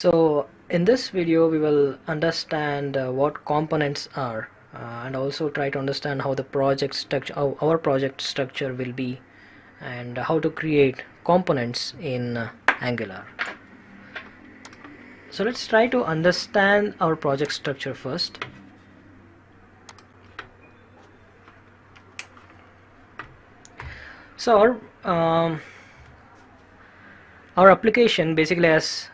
So in this video we will understand what components are and also try to understand how the project structure, how our project structure will be, and how to create components in Angular. So let's try to understand our project structure first. So our application basically has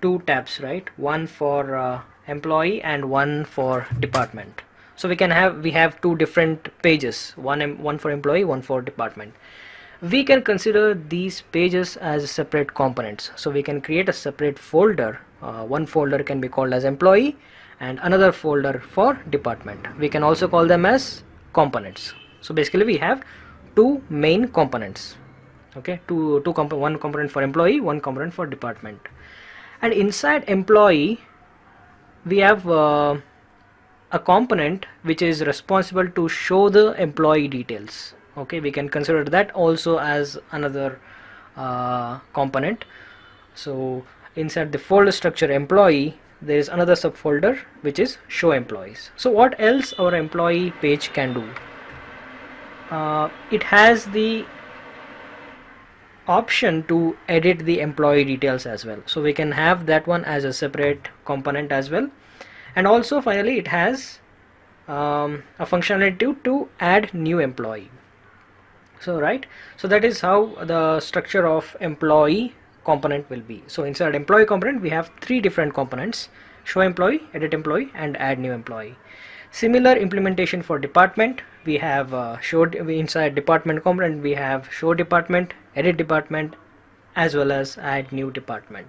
two tabs, right? One for employee and one for department. So we have two different pages, one for employee, one for department. We can consider these pages as separate components, so we can create a separate folder. One folder can be called as employee and another folder for department. We can also call them as components. So basically we have two main components, okay, one component for employee, one component for department. And inside employee we have a component which is responsible to show the employee details. Okay, we can consider that also as another component. So inside the folder structure employee there is another subfolder which is show employees. So what else our employee page can do? It has the option to edit the employee details as well, so we can have that one as a separate component as well. And also finally it has a functionality to add new employee. So that is how the structure of employee component will be. So inside employee component we have three different components: show employee, edit employee, and add new employee. Similar implementation for department. We have inside department component we have show department, edit department, as well as add new department.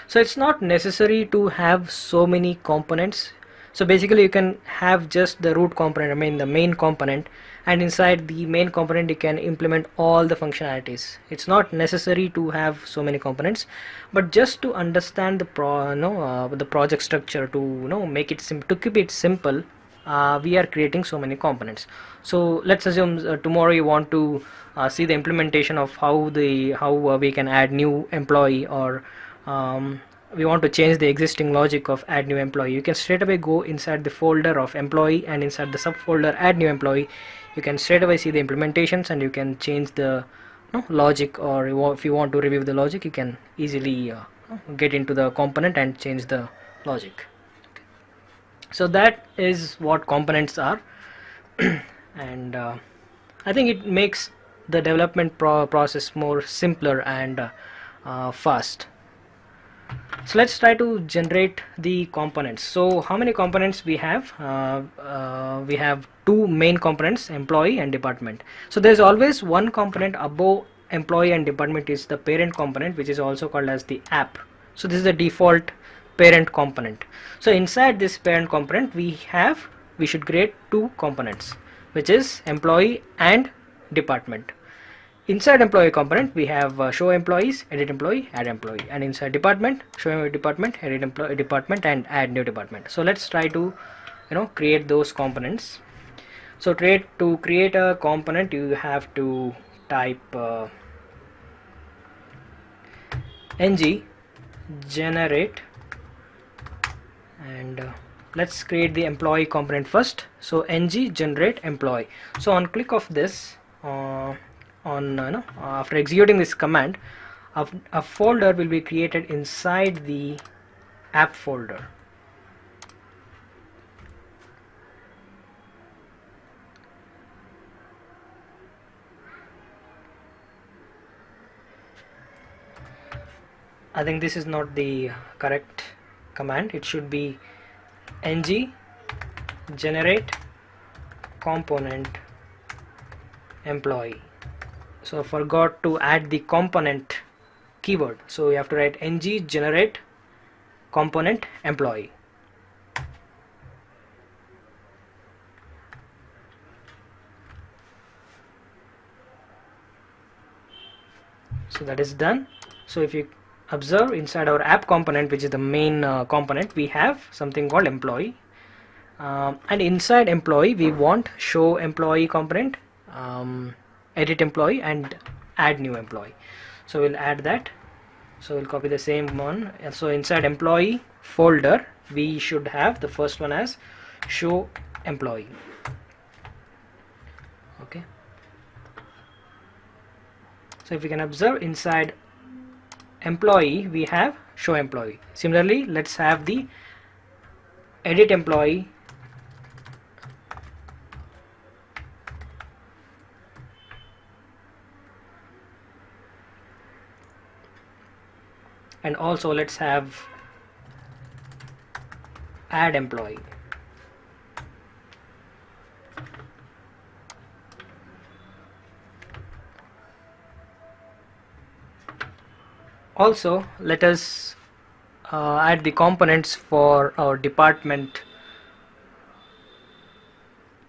So it's not necessary to have so many components. So basically you can have just the root component, the main component, and inside the main component you can implement all the functionalities. It's not necessary to have so many components, but just to understand the the project structure, to make it to keep it simple, we are creating so many components. So let's assume tomorrow you want to see the implementation of how we can add new employee, or we want to change the existing logic of add new employee. You can straight away go inside the folder of employee, and inside the subfolder add new employee you can straight away see the implementations, and you can change the logic, or if you want to review the logic you can easily get into the component and change the logic. So that is what components are. And I think it makes the development process more simpler and fast. So let's try to generate the components. So how many components we have? We have two main components, employee and department. So there's always one component above employee and department, is the parent component, which is also called as the app. So this is the default parent component. So inside this parent component we should create two components, which is employee and department. Inside employee component we have show employees, edit employee, add employee, and inside department, show department, edit employee department, and add new department. So let's try to create those components. So to create a component you have to type ng generate, and let's create the employee component first. So ng generate employee. So on click of this, after executing this command, a folder will be created inside the app folder. I think this is not the correct command. It should be ng generate component employee. So I forgot to add the component keyword, so you have to write ng generate component employee. So that is done. So if you observe, inside our app component, which is the main component, we have something called employee, and inside employee we want show employee component, edit employee, and add new employee. So we'll add that. So we'll copy the same one, and so inside employee folder we should have the first one as show employee. Okay, so if we can observe, inside employee we have show employee. Similarly, let's have the edit employee and also let's have add employee. Also let us add the components for our department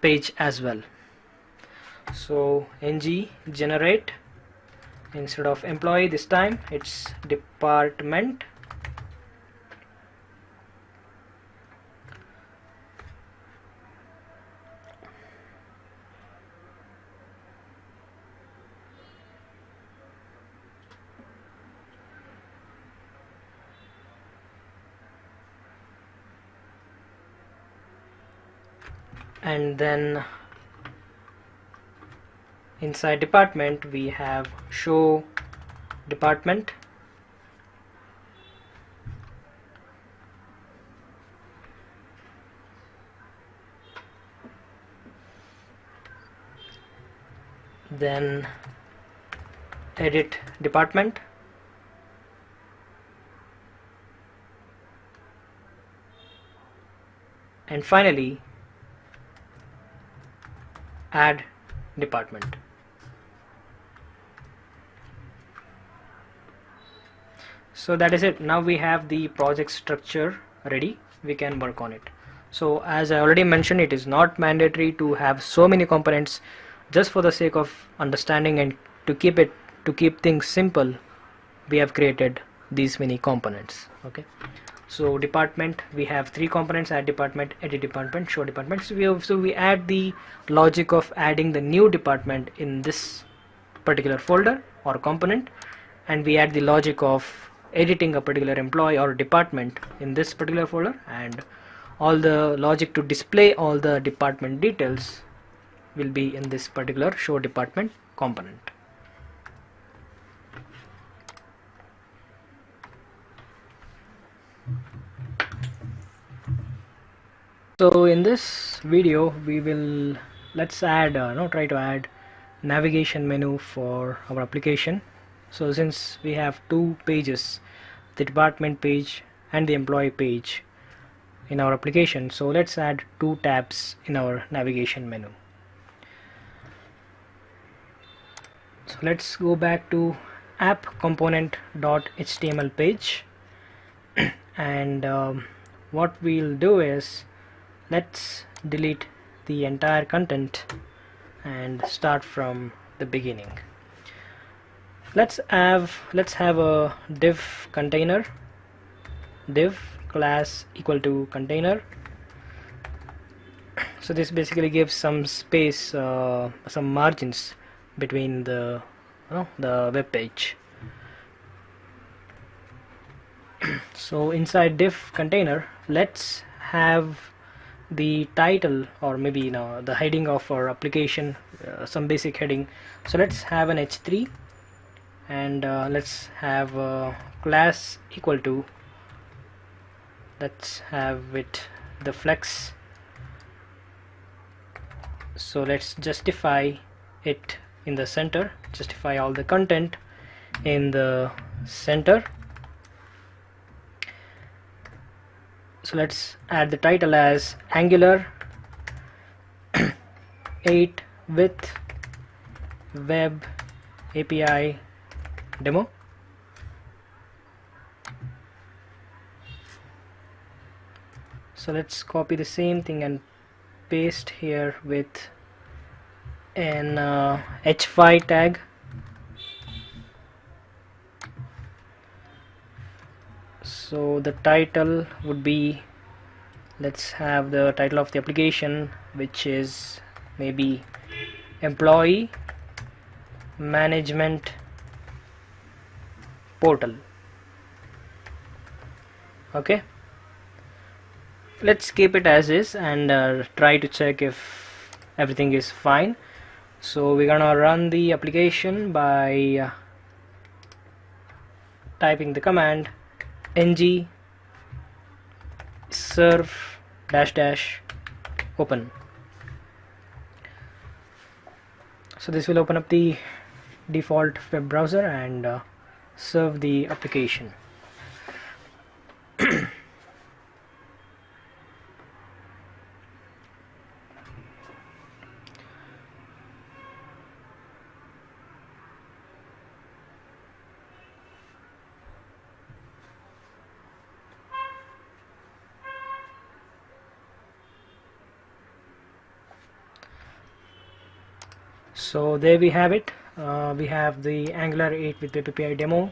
page as well. So ng generate, instead of employee this time it's department, and then inside department we have show department, then edit department, and finally add department. So that is it. Now we have the project structure ready, we can work on it. So as I already mentioned, it is not mandatory to have so many components. Just for the sake of understanding and to keep things simple, we have created these many components. Okay, so department, we have three components: add department, edit department, show department. So we add the logic of adding the new department in this particular folder or component, and we add the logic of editing a particular employee or department in this particular folder, and all the logic to display all the department details will be in this particular show department component. So in this video we will try to add navigation menu for our application. So since we have two pages, the department page and the employee page in our application, so let's add two tabs in our navigation menu. So let's go back to app component.html page and what we'll do is let's delete the entire content and start from the beginning. Let's have a div container, div class equal to container. So this basically gives some space, some margins between the web page. So inside div container, let's have the title, or maybe the heading of our application, some basic heading. So let's have an h3, and let's have a class equal to, let's have it the flex. So let's justify it in the center, justify all the content in the center. So let's add the title as Angular 8 with web API demo. So let's copy the same thing and paste here with an h5 tag. So the title would be, let's have the title of the application, which is maybe employee management portal. Okay, let's keep it as is and try to check if everything is fine. So we're gonna run the application by typing the command ng serve dash dash open. So this will open up the default web browser and serve the application. So there we have it. We have the Angular 8 with Web API demo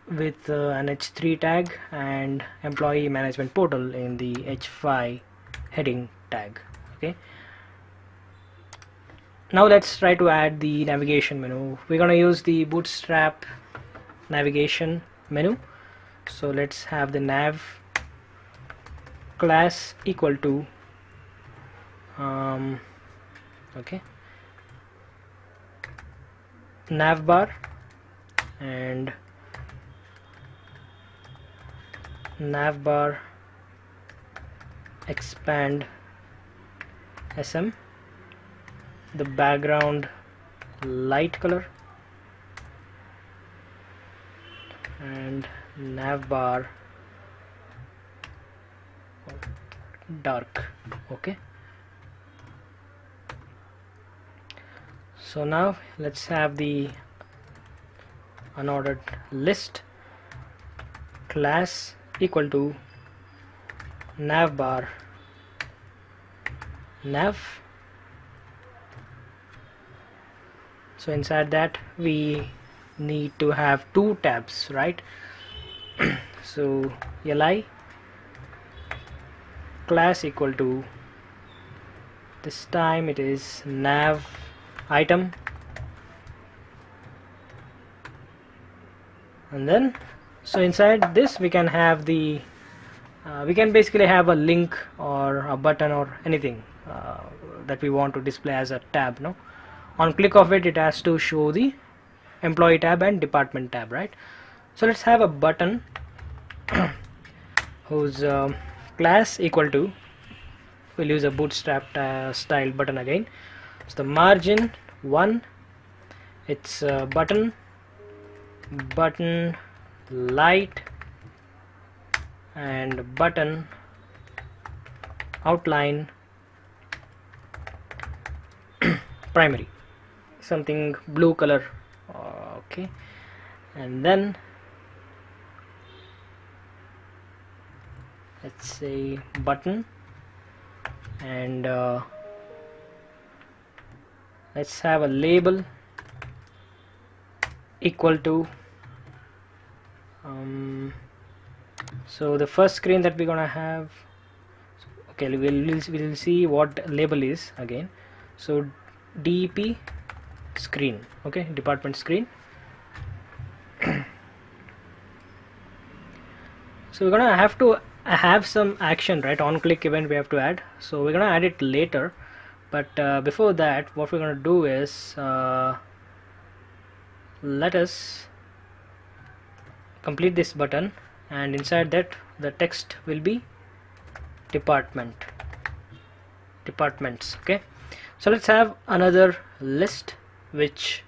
with an H3 tag and employee management portal in the H5 heading tag. Okay, now let's try to add the navigation menu. We're gonna use the Bootstrap navigation menu. So let's have the nav class equal to okay, navbar and navbar expand sm, the background light color, and navbar dark. Okay, so now let's have the unordered list class equal to navbar nav. So inside that we need to have two tabs, right? So li class equal to, this time it is nav item, and then so inside this we can have the we can basically have a link or a button or anything that we want to display as a tab. No, on click of it, it has to show the employee tab and department tab, right? So let's have a button whose class equal to, we'll use a bootstrap style button again. So the margin 1, it's button light and button outline primary, something blue color. Okay, and then let's say button, and let's have a label equal to so the first screen that we're gonna have, okay, we'll see what label is again. So DEP screen, okay, department screen. So we're gonna have to have some action, right? On click event we have to add, so we're gonna add it later, but before that what we're gonna do is let us complete this button, and inside that the text will be departments. Okay, so let's have another list which,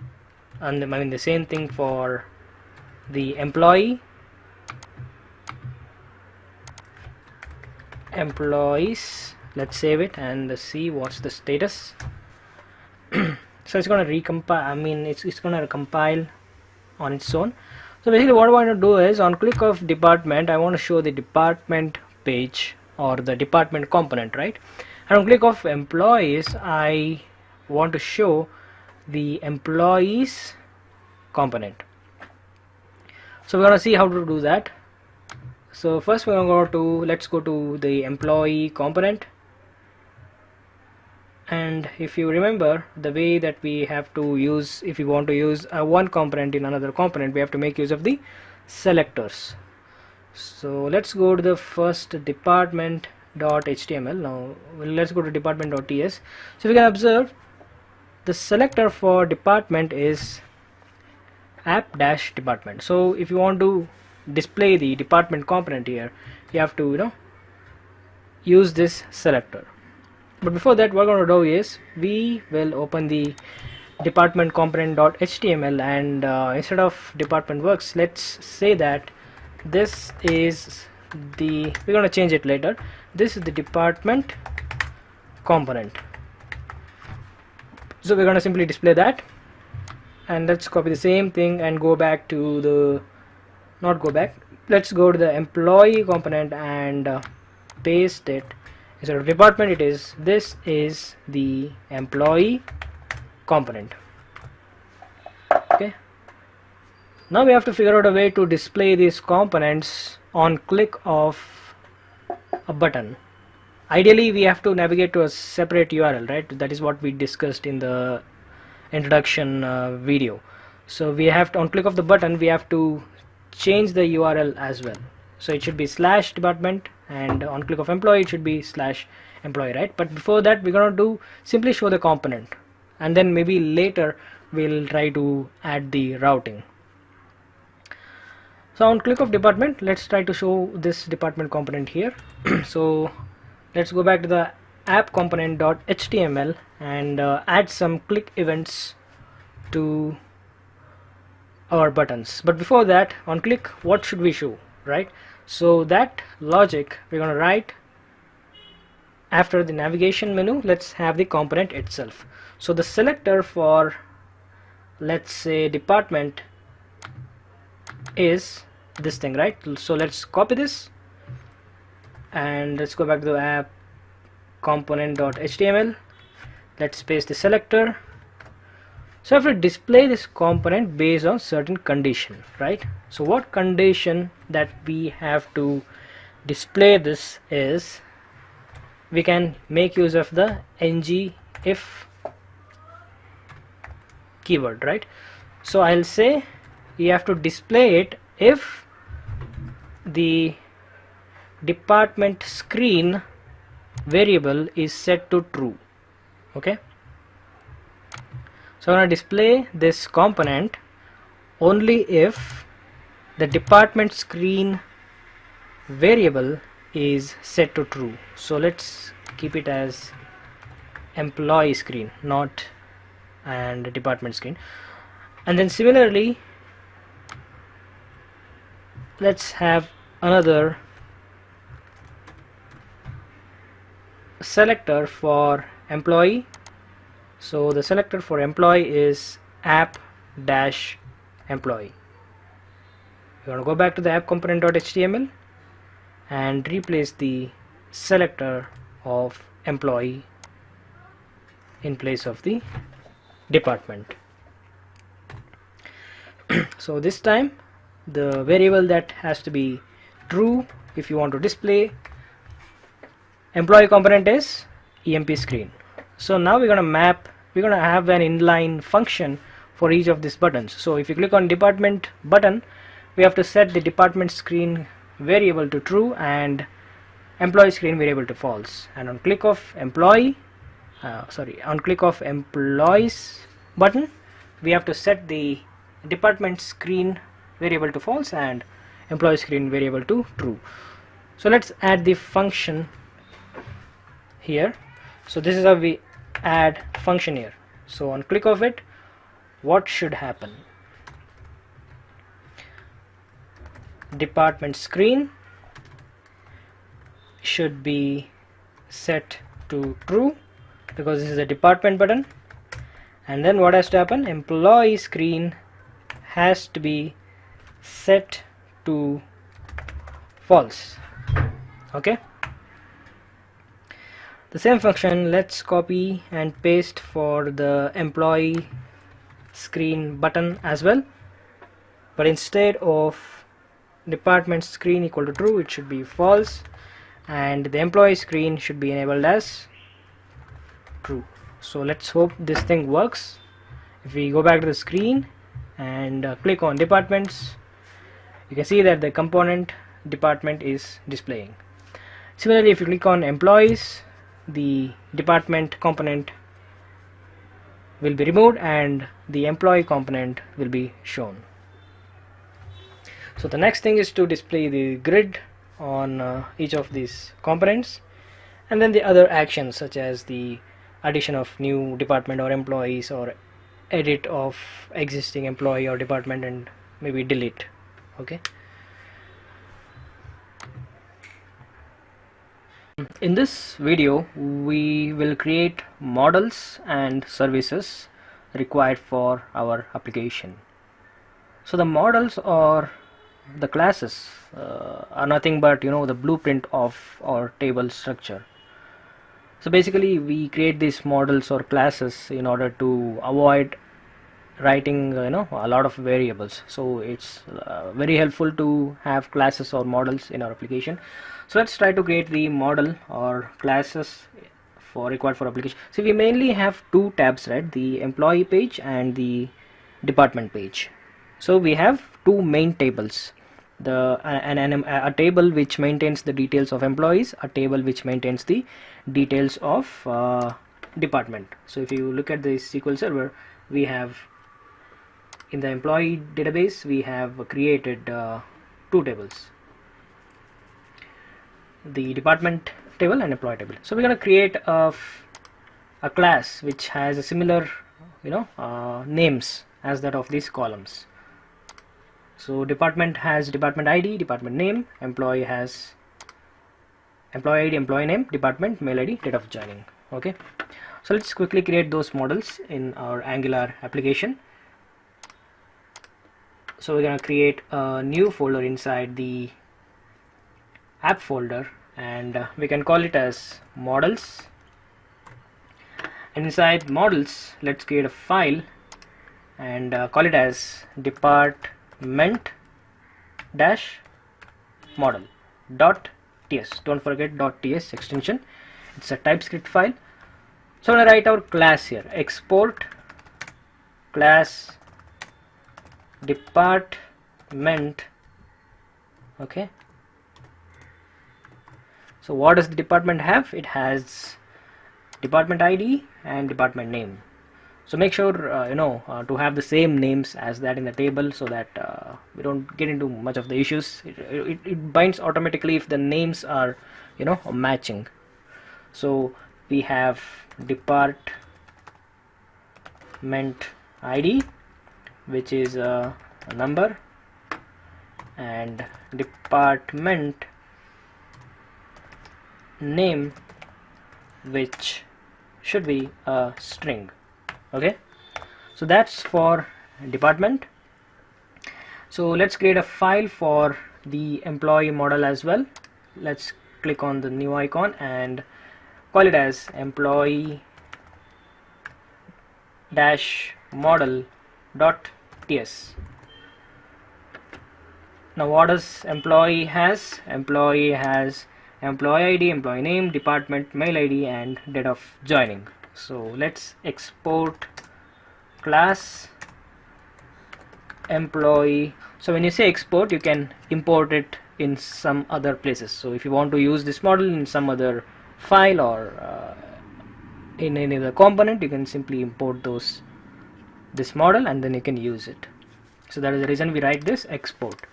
and I mean the same thing for the employees. Let's save it and see what's the status. So it's gonna recompile, I mean it's gonna compile on its own. So basically what I want to do is, on click of department, I want to show the department page or the department component, right? And on click of employees, I want to show the employees component. So we're gonna see how to do that. So first we're gonna let's go to the employee component, and if you remember the way that we have to use, if we want to use one component in another component, we have to make use of the selectors. So let's go to the first department.html. Now let's go to department.ts. So we can observe the selector for department is app-department. So if you want to display the department component here, you have to use this selector. But before that, what we're going to do is we will open the department component.html, and instead of department works, let's say that this is the, we're going to change it later, this is the department component. So we're going to simply display that, and let's copy the same thing and go back to the, not go back, let's go to the employee component and paste it. Instead of department, it is, this is the employee component. Okay, now we have to figure out a way to display these components on click of a button. Ideally we have to navigate to a separate URL, right? That is what we discussed in the introduction video. So we have to, on click of the button, we have to change the URL as well. So it should be /department, and on click of employee it should be /employee, right? But before that, we're gonna do simply show the component, and then maybe later we'll try to add the routing. So on click of department, let's try to show this department component here. So let's go back to the app component.html and add some click events to our buttons. But before that, on click, what should we show, right? So that logic we're going to write after the navigation menu. Let's have the component itself. So the selector for, let's say, department is this thing, right? So let's copy this and let's go back to the app component.html. let's paste the selector. So I have to display this component based on certain condition, right? So what condition that we have to display this is, we can make use of the ngIf keyword, right? So I'll say you have to display it if the department screen variable is set to true. Okay, so I'm going to display this component only if the department screen variable is set to true. So let's keep it as employee screen, not and department screen. And then similarly, let's have another selector for employee. So the selector for employee is app-employee. We're going to go back to the app component.html and replace the selector of employee in place of the department. So this time the variable that has to be true if you want to display employee component is emp screen. So now we're going to map, we're going to have an inline function for each of these buttons. So if you click on department button, we have to set the department screen variable to true and employee screen variable to false. And on click of employee, on click of employees button, we have to set the department screen variable to false and employee screen variable to true. So let's add the function here. So this is how we add function here. So on click of it, what should happen? Department screen should be set to true because this is a department button, and then what has to happen? Employee screen has to be set to false. Okay, the same function let's copy and paste for the employee screen button as well, but instead of department screen equal to true, it should be false, and the employee screen should be enabled as true. So let's hope this thing works. If we go back to the screen and click on departments, you can see that the component department is displaying. Similarly, if you click on employees, the department component will be removed and the employee component will be shown. So the next thing is to display the grid on each of these components, and then the other actions such as the addition of new department or employees, or edit of existing employee or department, and maybe delete. Okay. In this video we will create models and services required for our application. So the models or the classes are nothing but the blueprint of our table structure. So basically we create these models or classes in order to avoid writing a lot of variables. So it's very helpful to have classes or models in our application. So let's try to create the model or classes required for application. So we mainly have two tabs, right? The employee page and the department page. So we have two main tables, a table which maintains the details of employees, a table which maintains the details of department. So if you look at the SQL Server, we have in the employee database we have created two tables, the department table and employee table. So we're going to create a class which has a similar names as that of these columns. So department has department ID, department name, employee has employee ID, employee name, department, mail ID, date of joining. Okay, so let's quickly create those models in our Angular application. So we're going to create a new folder inside the app folder, and we can call it as models, and inside models let's create a file and call it as department-model.ts. don't forget .ts extension, it's a TypeScript file. So I'm going to write our class here, export class department. Okay, so what does the department have? It has department ID and department name. So make sure to have the same names as that in the table, so that we don't get into much of the issues. It binds automatically if the names are matching. So we have department ID, which is a number, and department name, which should be a string. Okay, so that's for department. So let's create a file for the employee model as well. Let's click on the new icon and call it as employee-model.ts. Now what does employee has? Employee has employee ID, employee name, department, mail ID, and date of joining. So let's export class employee. So when you say export, you can import it in some other places. So if you want to use this model in some other file or in any other component, you can simply import this model and then you can use it. So that is the reason we write this export.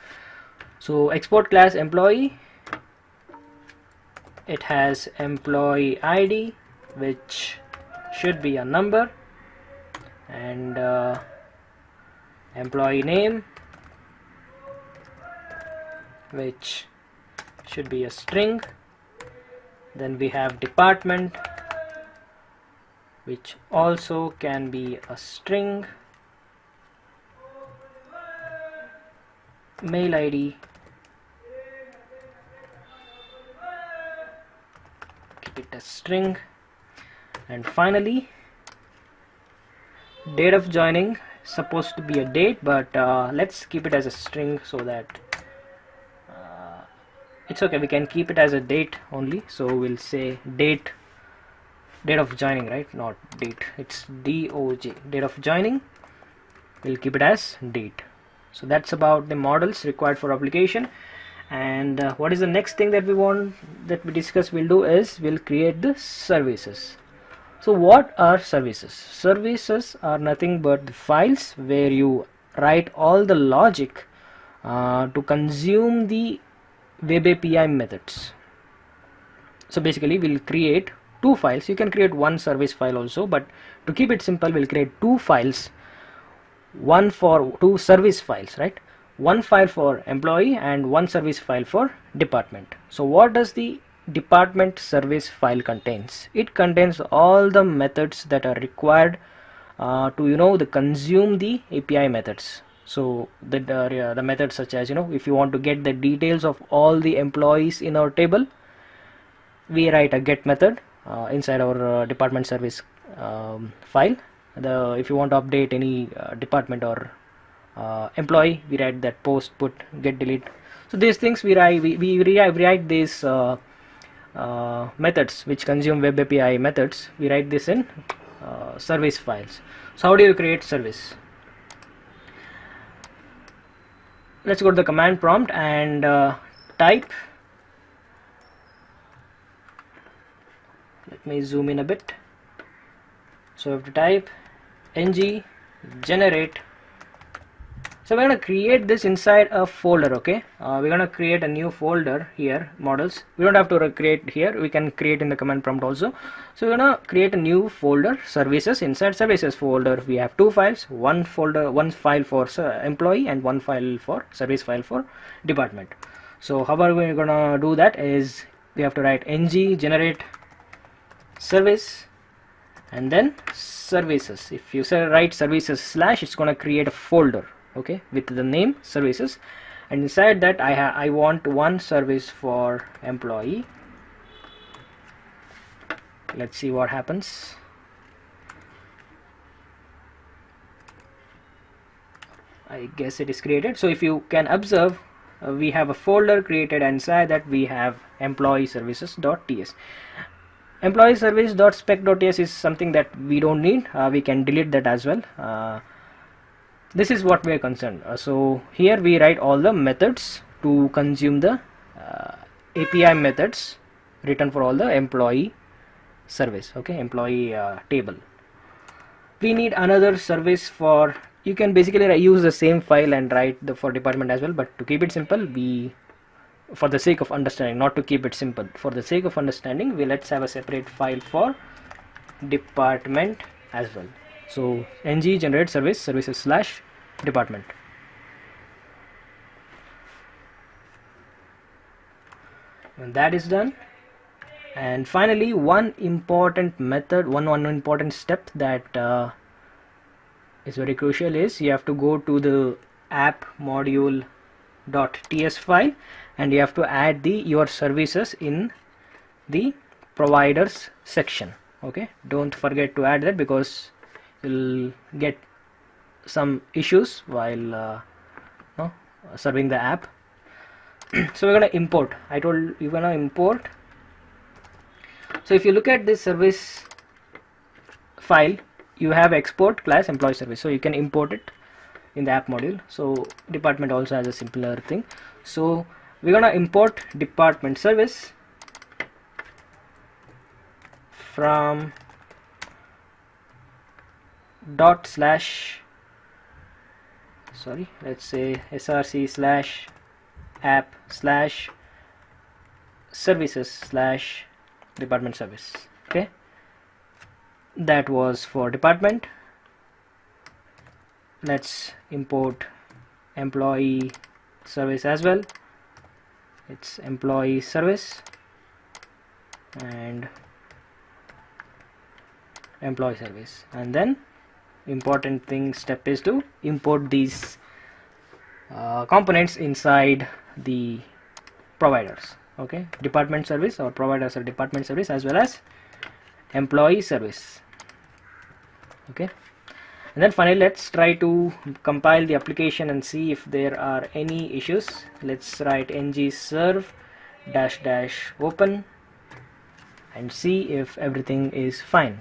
So export class employee, it has employee ID, which should be a number, and employee name, which should be a string. Then we have department, which also can be a string, mail ID, keep it as string, and finally date of joining, supposed to be a date, but let's keep it as a string so that it's okay, we can keep it as a date only. So we'll say date of joining, right? Not date, it's DOJ, date of joining. We'll keep it as date. So that's about the models required for application. And what is the next thing that we discuss we'll do is we'll create the services. So what are services? Services are nothing but the files where you write all the logic to consume the web API methods. So basically we'll create two files. You can create one service file also, but to keep it simple we'll create two files, one for two service files, right? One file for employee and one service file for department. So what does the department service file contains? It contains all the methods that are required to consume the API methods. So the methods such as, if you want to get the details of all the employees in our table, we write a get method inside our department service file. If you want to update any department or employee, we write that post, put, get, delete. So these things we write these methods which consume web API methods. We write this in service files. So how do you create service? Let's go to the command prompt and type. Let me zoom in a bit. So we have to type ng generate. So we're going to create this inside a folder. Okay, we're going to create a new folder here, models. We don't have to create here, we can create in the command prompt also. So we're going to create a new folder, services. Inside services folder we have two files, one file for employee and one file for service file for department. So how are we going to do that is we have to write ng generate service and then services. If you write services slash, it's going to create a folder, okay, with the name services, and inside that I want one service for employee. Let's see what happens. I guess it is created. So if you can observe, we have a folder created, and inside that we have employee services.ts. Employee service.spec.ts is something that we don't need. We can delete that as well. This is what we are concerned. So here we write all the methods to consume the API methods written for all the employee service, okay, employee table. We need another service for, you can basically use the same file and write for department as well, but to keep it simple, for the sake of understanding, not to keep it simple, for the sake of understanding, let's have a separate file for department as well. So ng generate services slash department. When that is done, and finally one important method, one important step that is very crucial is you have to go to the app module.ts file and you have to add your services in the providers section. Okay, don't forget to add that because you'll get some issues while serving the app. So we're going to import. I told you going to import. So if you look at this service file, you have export class employee service, so you can import it in the app module. So department also has a simpler thing. So we're going to import department service from let's say src slash app slash services slash department service. Okay, that was for department. Let's import employee service as well. It's employee service and employee service, and then important step is to import these components inside the providers. Okay, department service or providers or department service as well as employee service. Okay, and then finally let's try to compile the application and see if there are any issues. Let's write ng serve -- open and see if everything is fine.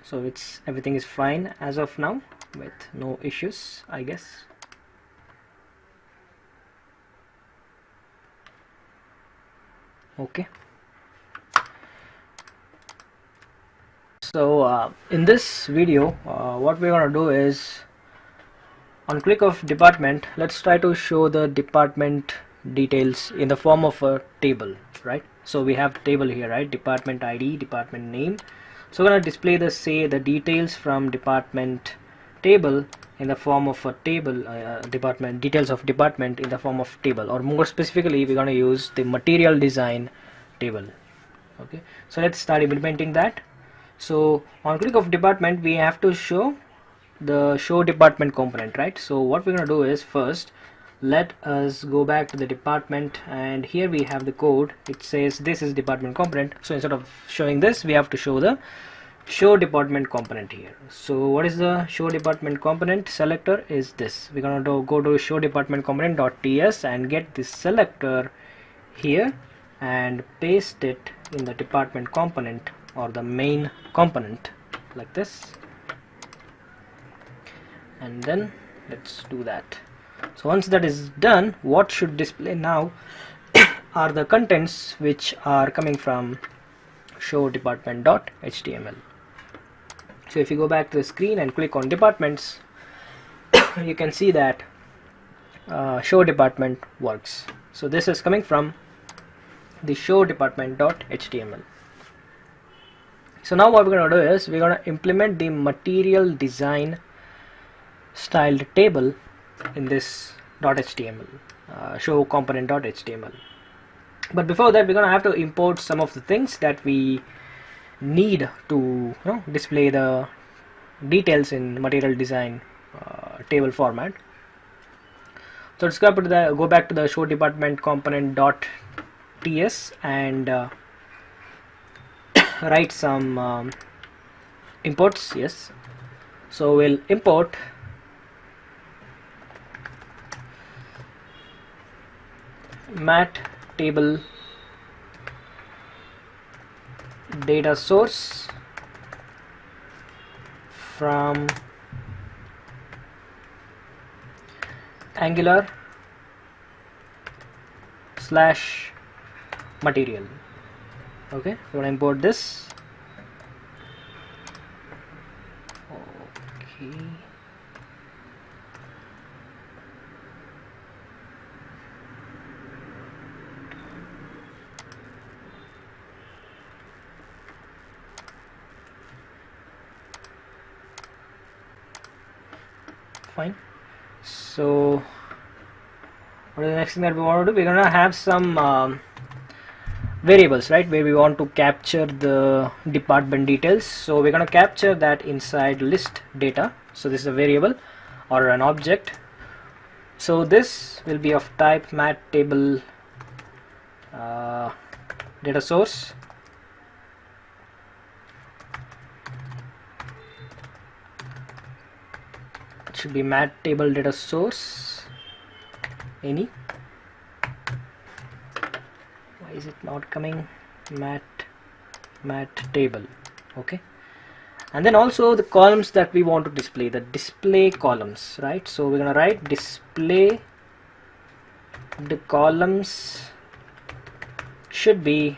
so it's everything is fine as of now with no issues, I guess. Okay, so in this video what we're gonna do is, on click of department, let's try to show the department details in the form of a table, right? So we have table here, right? Department ID, department name. So we're gonna display the details from department table in the form of a table, department details of department in the form of table, or more specifically we're gonna use the material design table. Okay, so let's start implementing that. So on click of department, we have to show the show department component, right? So what we're gonna do is, first let us go back to the department, and here we have the code. It says this is department component, so instead of showing this, we have to show the show department component here. So what is the show department component selector? Is this. We're gonna go to show department component.ts and get this selector here and paste it in the department component or the main component like this, and then let's do that. So once that is done, what should display now are the contents which are coming from show department.html. So if you go back to the screen and click on departments, you can see that show department works. So this is coming from the show department.html. So now what we're going to do is, we're going to implement the material design styled table in this .html, show component.html. But before that, we're going to have to import some of the things that we need to display the details in material design table format. So let's go back to the show department component.ts and write some imports. Yes, so we'll import mat table data source from Angular / material. Okay, so I import this. Okay, fine. So what is the next thing that we want to do? We're gonna have some variables, right, where we want to capture the department details. So we're gonna capture that inside list data. So this is a variable or an object. So this will be of type mat table data source. It should be mat table data source any. Why is it not coming? Mat table. Okay, and then also the columns that we want to display, the display columns, right? So we're gonna write display the columns should be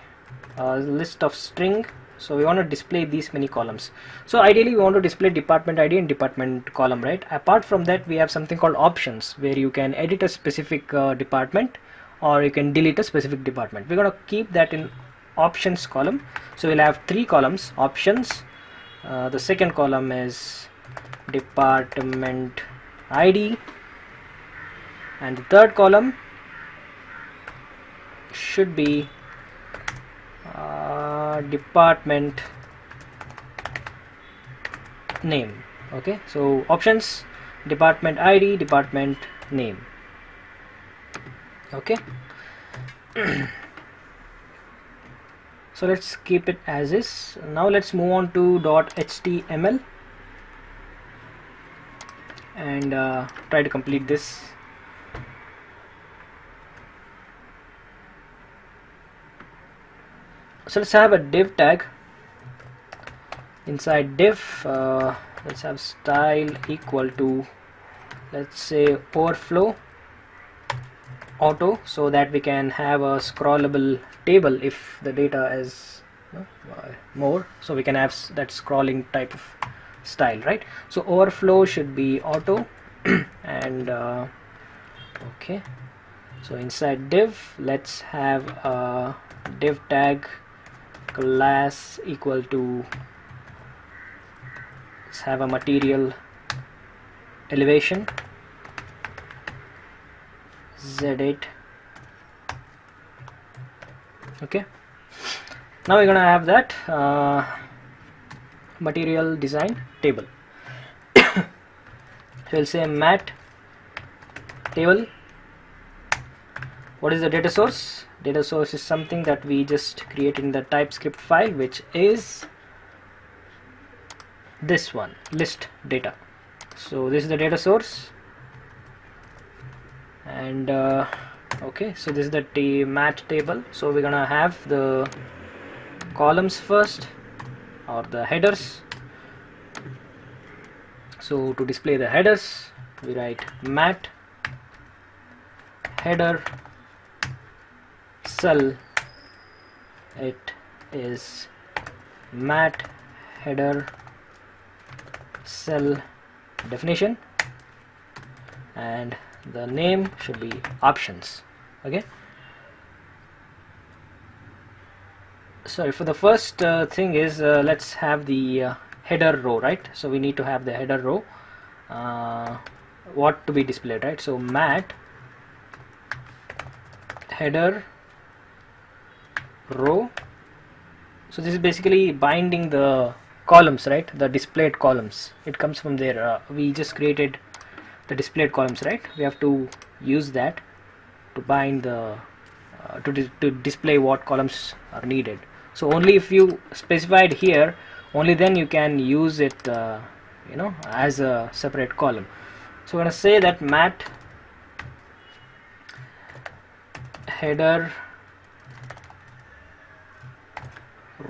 a list of string. So we want to display these many columns. So ideally we want to display department ID and department column, right? Apart from that, we have something called options, where you can edit a specific department or you can delete a specific department. We're going to keep that in options column. So we'll have 3 columns: options, the second column is department ID, and the third column should be department name. Okay, so options, department ID, department name. Okay. So let's keep it as is. Now let's move on to .html and try to complete this. So let's have a div tag inside div, let's have style equal to, let's say, overflow auto, so that we can have a scrollable table if the data is more, so we can have that scrolling type of style, right? So overflow should be auto and okay, so inside div, let's have a div tag class equal to, let's have a material elevation Z8. Okay, now we're gonna have that material design table. So we'll say mat table. What is the data source? Data source is something that we just created in the TypeScript file, which is this one, list data. So this is the data source, and okay, so this is the mat table. So we're gonna have the columns first, or the headers. So to display the headers, we write mat header cell. It is mat header cell definition, and the name should be options. Okay, sorry, for the first thing is let's have the header row, right? So we need to have the header row, what to be displayed, right? So mat header row. So this is basically binding the columns, right? The displayed columns, it comes from there. We just created the displayed columns, right? We have to use that to bind the to display what columns are needed. So only if you specified here, only then you can use it as a separate column. So we're going to say that mat header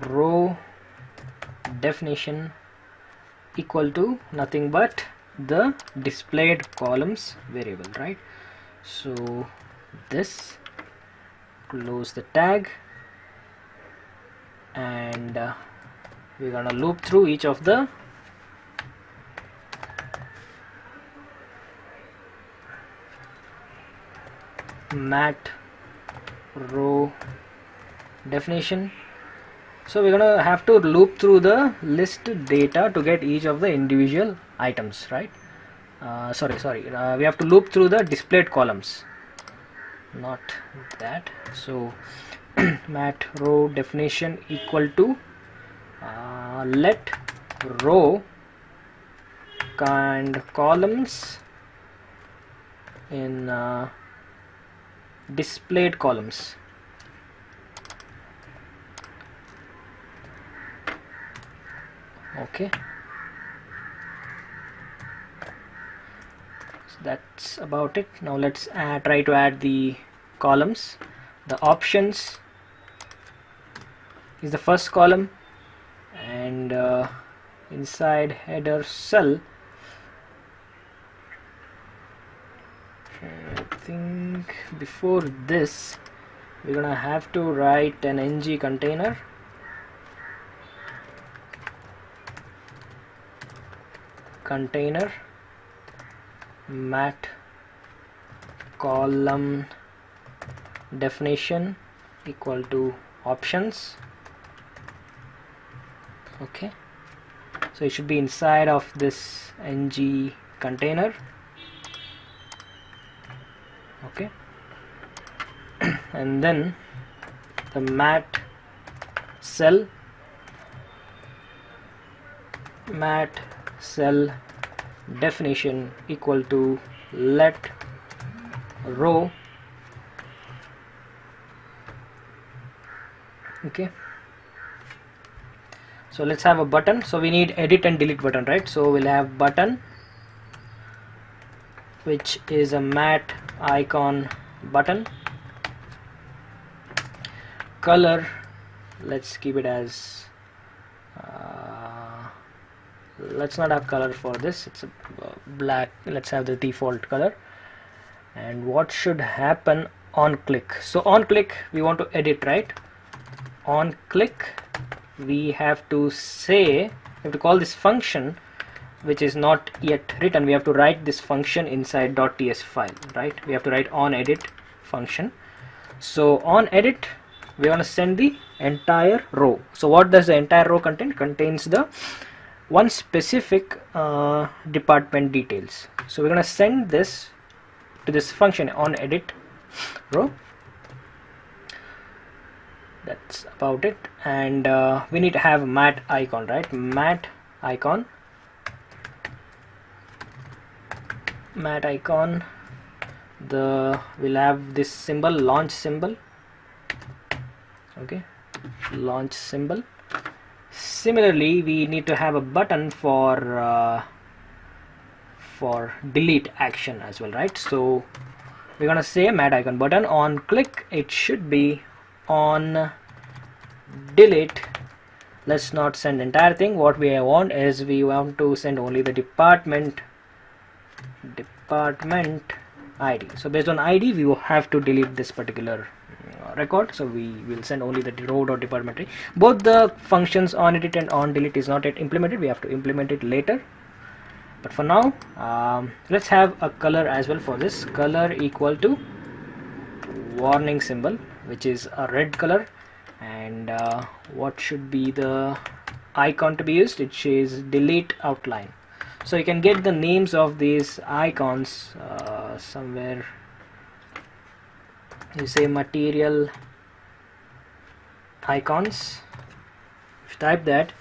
row definition equal to nothing but the displayed columns variable, right? So this, close the tag, and we're gonna loop through each of the mat row definition. So we're gonna have to loop through the list data to get each of the individual items, right? We have to loop through the displayed columns, not that. So mat row definition equal to let row and columns in displayed columns. Okay, so that's about it. Now let's try to add the columns. The options is the first column, and inside header cell, I think before this we're gonna have to write an ng container. Mat column definition equal to options. Okay, so it should be inside of this ng container. Okay, and then the mat cell definition equal to let row. Okay, so let's have a button. So we need edit and delete button, right? So we'll have button, which is a mat icon button. Color, let's keep it as let's not have color for this, it's a black. Let's have the default color. And what should happen on click? So on click we want to edit, right? On click we have to say, we have to call this function which is not yet written. We have to write this function inside .ts file, right? We have to write on edit function. So on edit we want to send the entire row. So what does the entire row contain? Contains the one specific department details. So we're going to send this to this function on edit row. That's about it. And we need to have mat icon, right? Mat icon, we'll have this symbol, launch symbol. Okay, launch symbol. Similarly, we need to have a button for delete action as well, right? So we're gonna say mat icon button. On click it should be on delete. Let's not send entire thing. What we want is, we want to send only the department ID. So based on ID we will have to delete this particular record. So we will send only the row.department. Both the functions on edit and on delete is not yet implemented. We have to implement it later, but for now let's have a color as well for this. Color equal to warning symbol, which is a red color. And what should be the icon to be used? It says delete outline. So you can get the names of these icons somewhere. You say material icons. If you type that,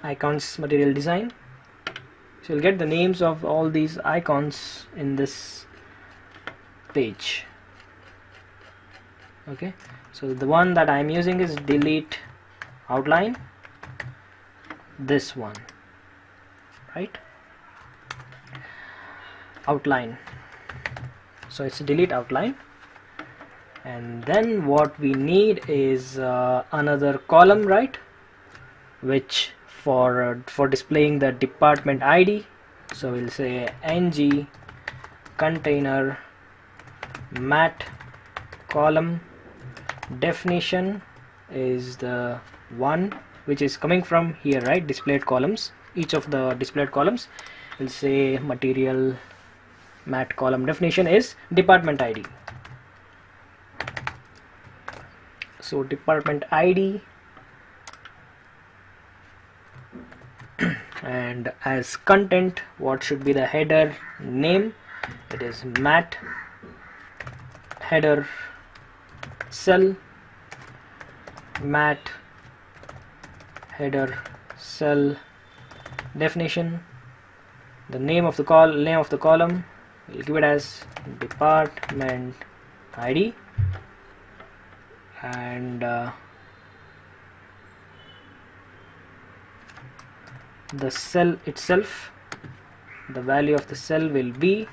icons material design, so you'll get the names of all these icons in this page. Okay, so the one that I'm using is delete outline, this one, right? Outline. So it's delete outline. And then what we need is another column, right, which for displaying the department ID. So we'll say ng container mat column definition is the one which is coming from here, right? Displayed columns, each of the displayed columns. We'll say material mat column definition is department ID. So department ID, and as content, what should be the header name? It is mat header cell, mat header cell definition. The name of the column, we'll give it as department ID. And the cell itself, the value of the cell will be,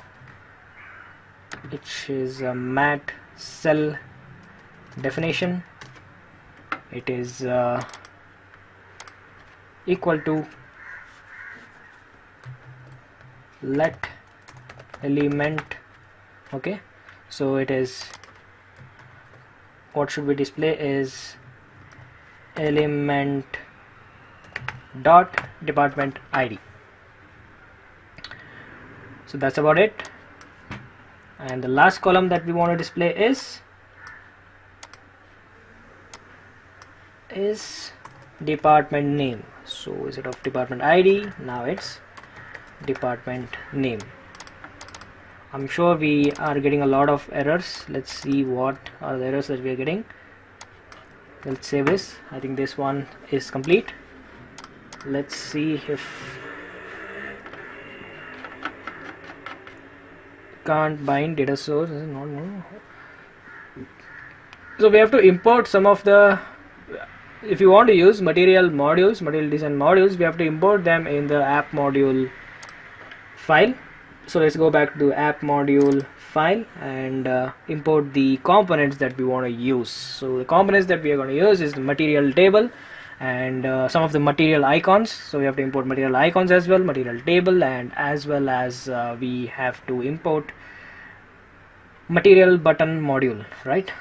which is a mat cell definition. It is equal to let element. Okay, so it is, what should we display is element dot department ID. So that's about it. And the last column that we want to display is department name. So instead of department ID, now it's department name. I'm sure we are getting a lot of errors. Let's see what are the errors that we are getting. Let's save this. I think this one is complete. Let's see if can't bind data source. No. So we have to import some of the, if you want to use material design modules, we have to import them in the app module file. So let's go back to app module file and import the components that we want to use. So the components that we are going to use is the material table and some of the material icons. So we have to import material icons as well, material table, and as well as we have to import material button module, right?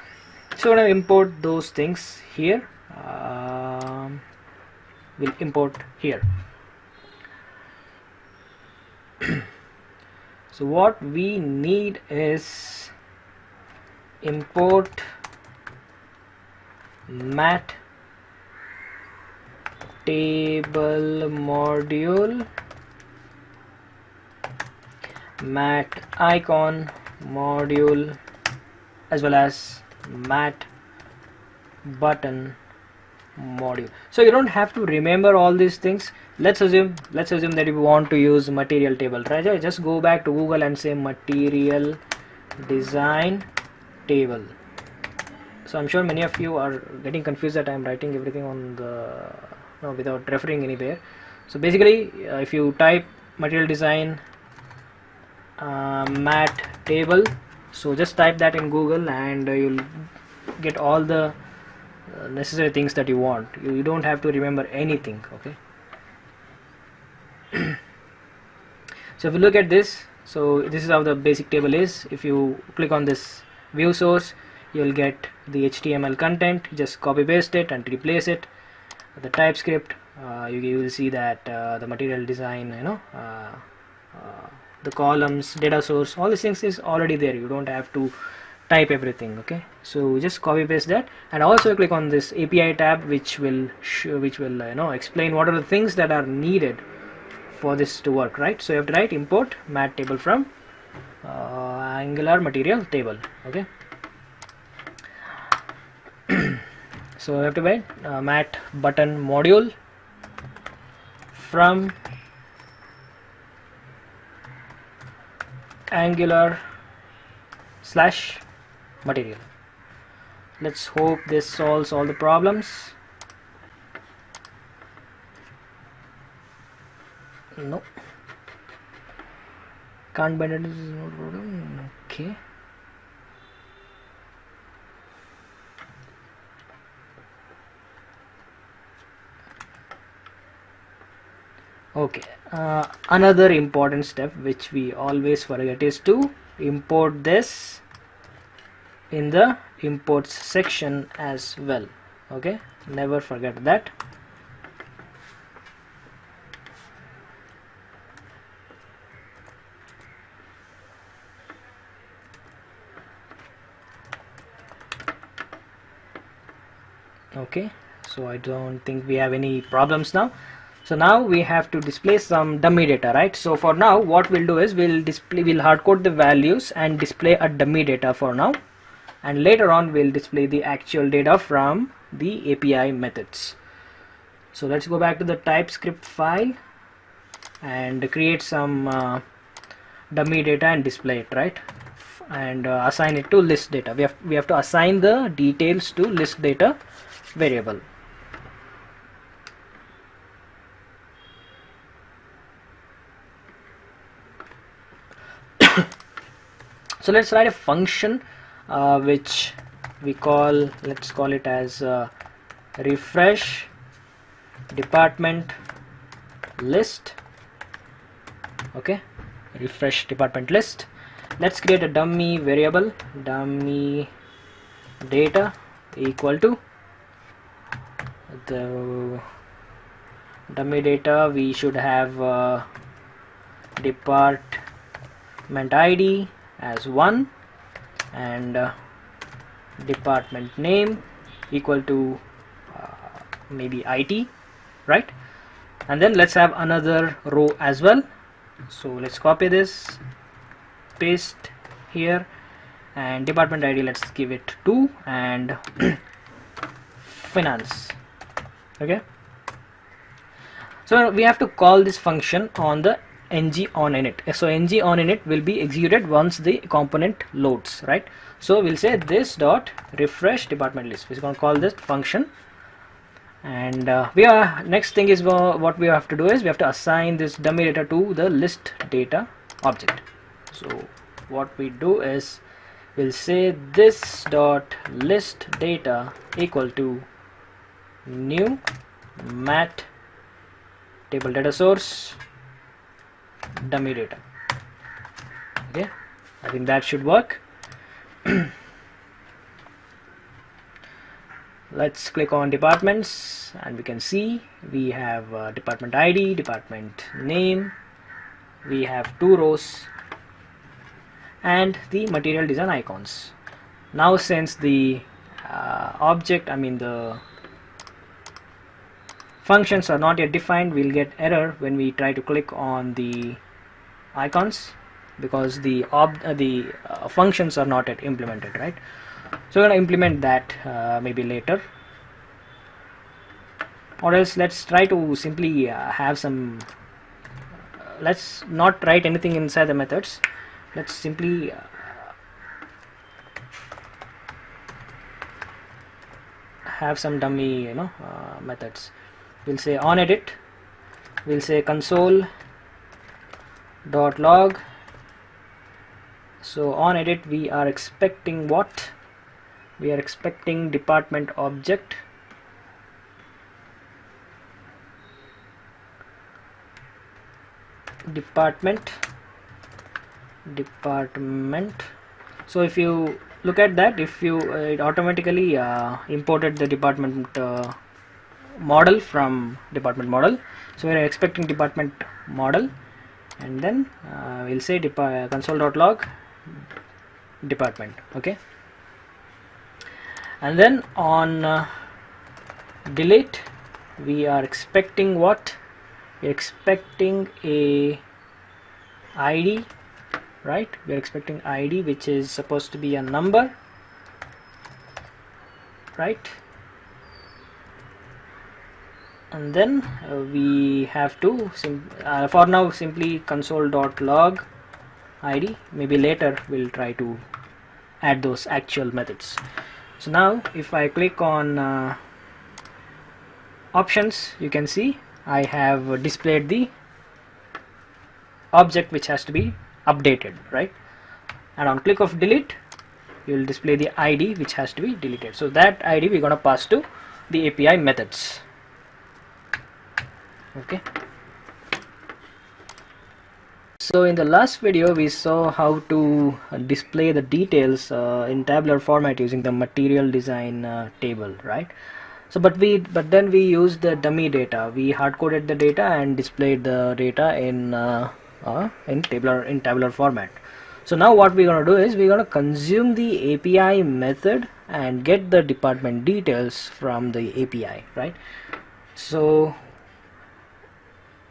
So we're going to import those things here. We'll import here. So what we need is import mat table module, mat icon module, as well as mat button module. So you don't have to remember all these things. Let's assume that you want to use material table, right? Just go back to Google and say material design table. So I'm sure many of you are getting confused that I'm writing everything on the without referring anywhere. So basically if you type material design mat table, so just type that in Google and you'll get all the necessary things that you want. You don't have to remember anything, okay? So if you look at this, so this is how the basic table is. If you click on this view source, you'll get the HTML content. Just copy paste it and replace it. The TypeScript, you will see that the material design, the columns, data source, all these things is already there. You don't have to type everything, okay? So just copy paste that, and also click on this API tab, which will explain what are the things that are needed for this to work, right? So you have to write import mat table from Angular material table, okay? So you have to write mat button module from Angular / material. Let's hope this solves all the problems. No, can't bind it, is no problem. Okay, okay. Another important step which we always forget is to import this in the imports section as well, okay? Never forget that. Okay, so I don't think we have any problems now. So now we have to display some dummy data, right? So for now what we'll do is we'll hard code the values and display a dummy data for now, and later on we'll display the actual data from the API methods. So let's go back to the TypeScript file and create some dummy data and display it, right? And assign it to list data. We have to assign the details to list data variable. So let's write a function which let's call it as refresh department list, okay? Refresh department list. Let's create a dummy variable, dummy data equal to the dummy data. We should have department ID as 1 and department name equal to maybe IT, right? And then let's have another row as well. So let's copy this, paste here, and department ID, let's give it 2 and finance, okay? So we have to call this function on the ng-on-init. So ng-on-init will be executed once the component loads, right? So we'll say this dot refresh department list. We're going to call this function, and next thing is what we have to do is we have to assign this dummy data to the list data object. So what we do is we'll say this dot list data equal to new mat table data source dummy data. Okay, I think that should work. Let's click on departments and we can see we have department ID, department name, we have 2 rows and the material design icons. Now since the the functions are not yet defined, we'll get error when we try to click on the icons because the functions are not yet implemented, right? So we're going to implement that maybe later, or else let's try to simply have some let's not write anything inside the methods. Let's simply have some dummy methods. We'll say on edit, we'll say console.log. So on edit we are expecting what? We are expecting department object, department. So if you look at that, if you it automatically imported the department model from department model. So we are expecting department model, and then we'll say console.log department. Okay, and then on delete we are expecting what? We are expecting a ID, right? We are expecting ID, which is supposed to be a number, right? And then we have to for now simply console.log ID. Maybe later we'll try to add those actual methods. So now if I click on options, you can see I have displayed the object which has to be updated, right? And on click of delete, you will display the ID which has to be deleted. So that ID we're going to pass to the API methods. Okay. So in the last video we saw how to display the details in tabular format using the material design table, right? So but then we used the dummy data. We hard coded the data and displayed the data in tabular format. So now what we're going to do is we're going to consume the API method and get the department details from the API, right? So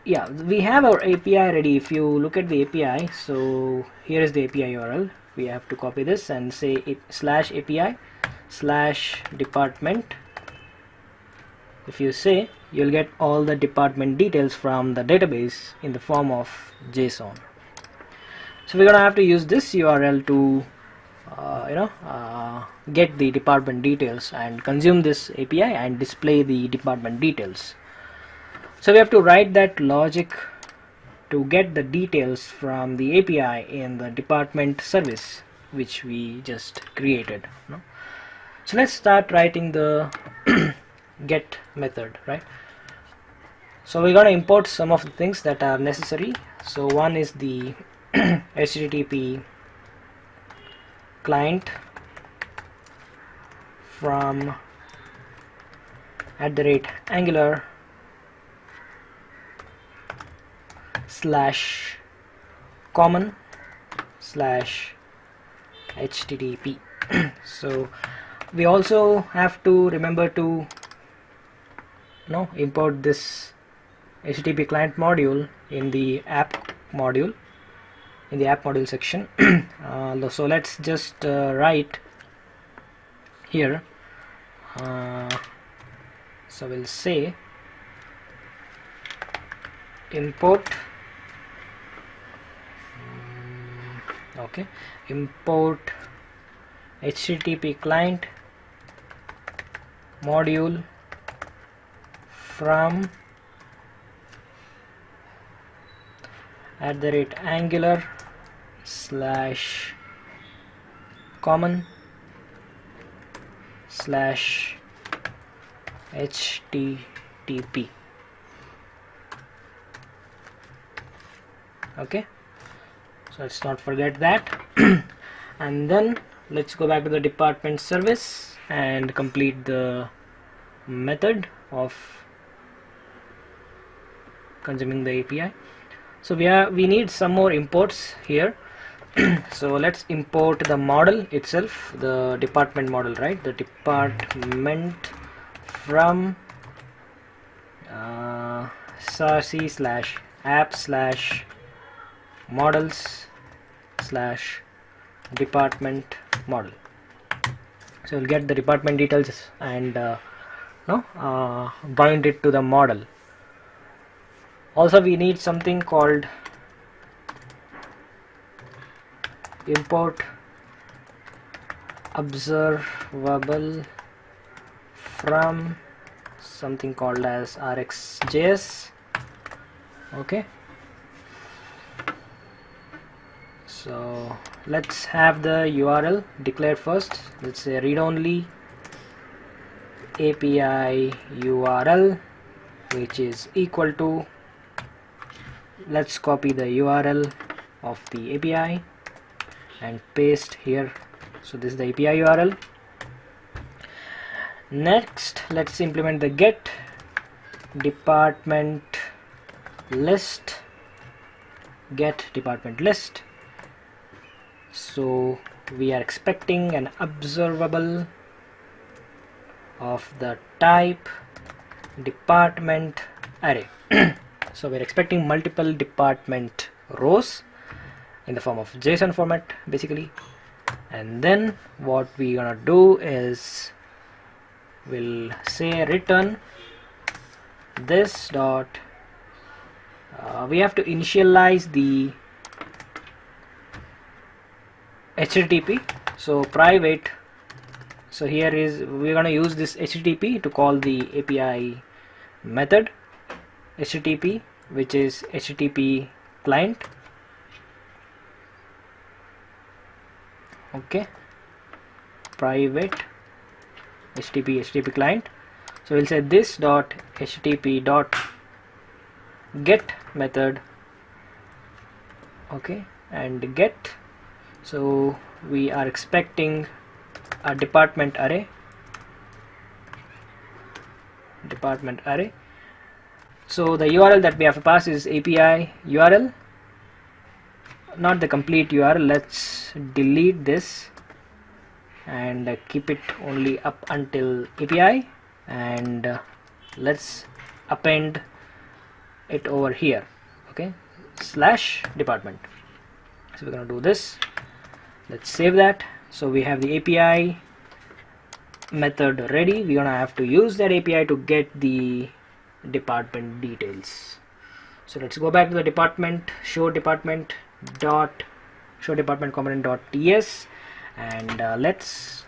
yeah, we have our API ready. If you look at the API, so here is the API URL. We have to copy this and say /API/department. If you say, you'll get all the department details from the database in the form of JSON. So we're gonna have to use this URL to get the department details and consume this API and display the department details. So we have to write that logic to get the details from the API in the department service which we just created. So let's start writing the get method, right? So we're going to import some of the things that are necessary. So one is the HTTP client from @angular /common/HTTP. So we also have to remember to import this HTTP client module in the app module section. So let's just write here. So we'll say import import HTTP client module from @angular slash common slash http. Okay, so let's not forget that. And then let's go back to the department service and complete the method of consuming the API. So we need some more imports here. So let's import the model itself, the department model, right? The department from sarc slash app slash models slash department model. So we'll get the department details and bind it to the model. Also we need something called import observable from something called as RxJS. Okay, so let's have the URL declared first. Let's say read only API URL, which is equal to, let's copy the URL of the API and paste here. So this is the API URL. Next let's implement the get department list, get department list. So we are expecting an observable of the type department array. So we're expecting multiple department rows in the form of JSON format basically. And then what we're gonna do is we'll say return this dot we have to initialize the HTTP. So private, so here is we're gonna use this HTTP to call the API method HTTP, which is HTTP client. Okay, private HTTP client. So we'll say this dot HTTP dot get method. Okay, and get, so we are expecting a department array, so the URL that we have to pass is API URL, not the complete URL. Let's delete this and keep it only up until API, and let's append it over here. Okay, slash department. So we're gonna do this. Let's save that. So we have the API method ready. We're gonna have to use that API to get the department details. So let's go back to the department, show department component dot ts, and let's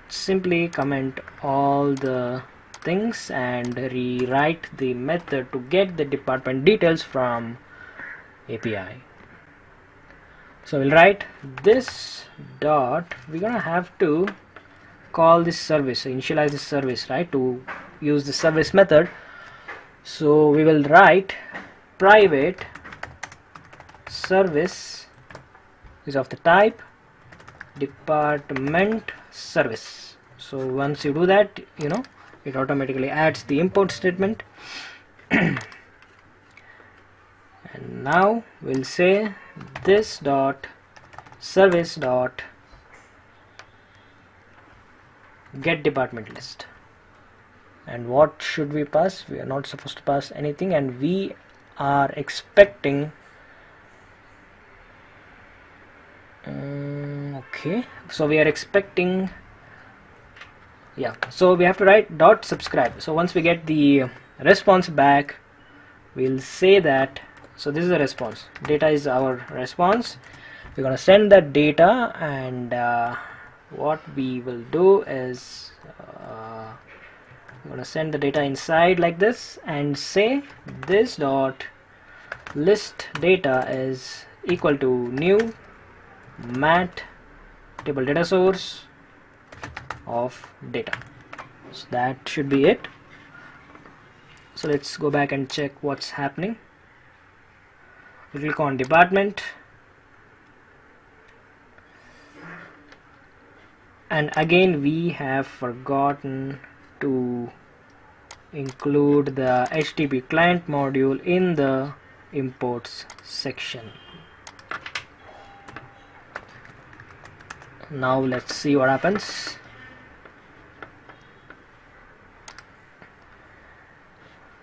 simply comment all the things and rewrite the method to get the department details from API. So we'll write this dot, we're gonna have to call this service, initialize this service, right, to use the service method. So we will write private service is of the type department service. So once you do that, you know, it automatically adds the import statement. And now we'll say this dot service dot get department list. And what should we pass? We are not supposed to pass anything, and we are expecting okay, so we are expecting, yeah, so we have to write dot subscribe. So once we get the response back, we'll say that, so this is the response, data is our response. We're gonna send that data, and what we will do is we're gonna send the data inside like this and say this dot list data is equal to new mat table data source of data. So that should be it. So let's go back and check what's happening. We click on department, and again we have forgotten to include the HTTP client module in the imports section. Now let's see what happens.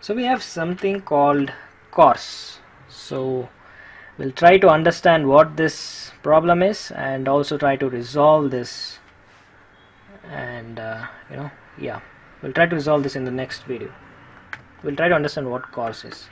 So we have something called CORS. So we'll try to understand what this problem is and also try to resolve this, and we'll try to resolve this in the next video. We'll try to understand what CORS is.